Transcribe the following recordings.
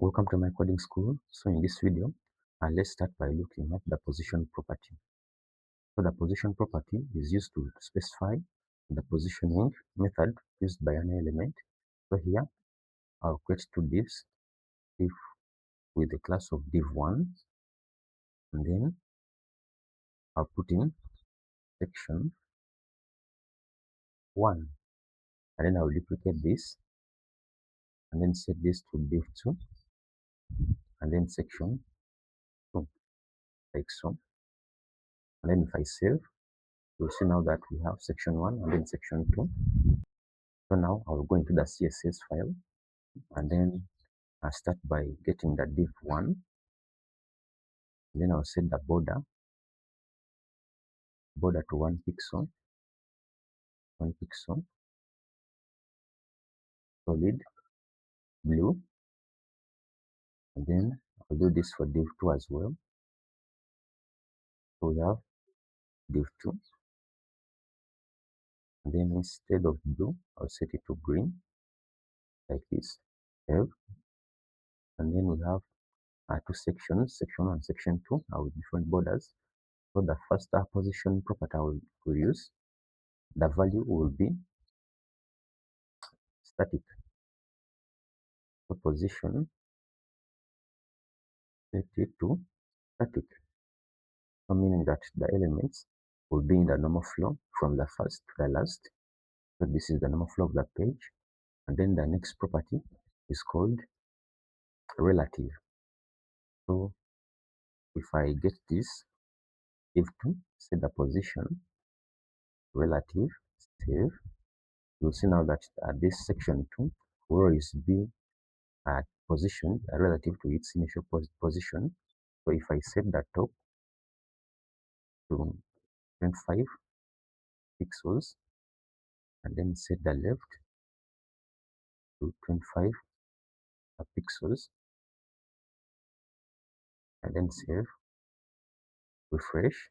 Welcome to my coding school. So in this video, let's start by looking at the position property. So the position property is used to specify the positioning method used by an element. So here, I'll create two divs, div with the class of div1, and then I'll put in section 1, and then I'll duplicate this, and then set this to div2, and then section 2, like so. And then if I save, you'll see now that we have section 1 and then section 2. So now I'll go into the CSS file, and then I'll start by getting the div1. Then I'll set the border to 1 pixel, solid blue, and then I'll do this for div2 as well. So we have div2, and then instead of blue, I'll set it to green, like this. Save. And then we have two sections, section 1 and section 2, with different borders. So the first position property I will use, the value will be static. So position, set it to static. So meaning that the elements will be in the normal flow from the first to the last. So this is the normal flow of the page. And then the next property is called relative. So if I get this, div2, set the position, relative, save, you'll see now that this section 2 will always be positioned relative to its initial position. So if I set the top to 25 pixels, and then set the left to 25 pixels, and then save, refresh,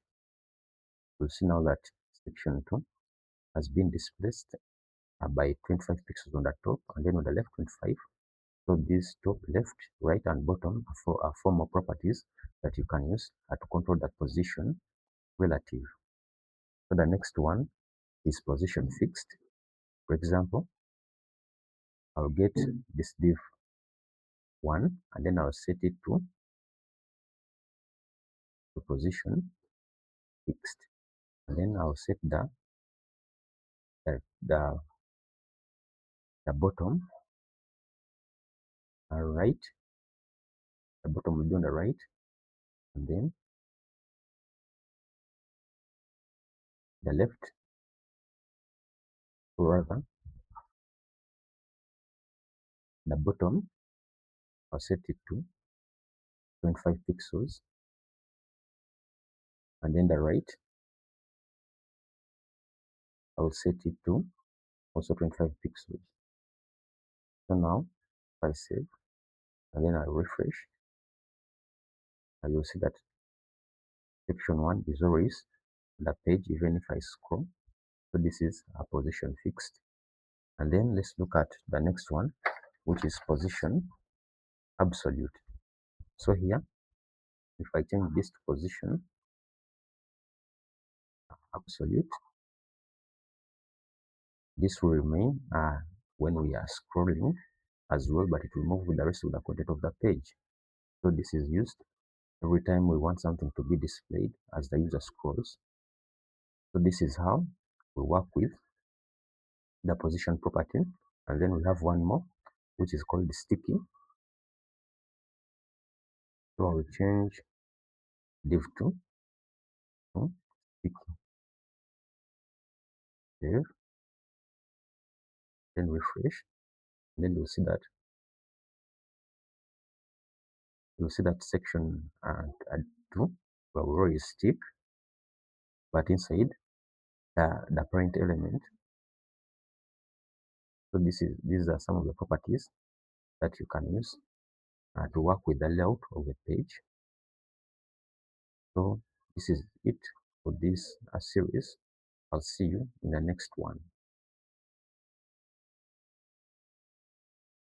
you'll see now that section 2 has been displaced by 25 pixels on the top, and then on the left 25. So these top, left, right, and bottom are four more properties that you can use to control that position relative. So the next one is position fixed. For example, I'll get this div1, and then I'll set it to the position fixed, and then I'll set the bottom right. The bottom will be on the right, and then the left, or rather the bottom, I'll set it to 25 pixels, and then the right, I'll set it to also 25 pixels. So now if I save, and then I refresh, and you'll see that section 1 is always on the page even if I scroll. So this is a position fixed. And then let's look at the next one, which is position absolute. So here, if I change this to position absolute, this will remain when we are scrolling as well, but it will move with the rest of the content of the page. So this is used every time we want something to be displayed as the user scrolls. So this is how we work with the position property. And then we have one more, which is called sticky. So I will change div2 to sticky. Save, then refresh, and then you'll see that section 2 will always stick, but inside the parent element. So these are some of the properties that you can use to work with the layout of a page. So this is it for this series. I'll see you in the next one.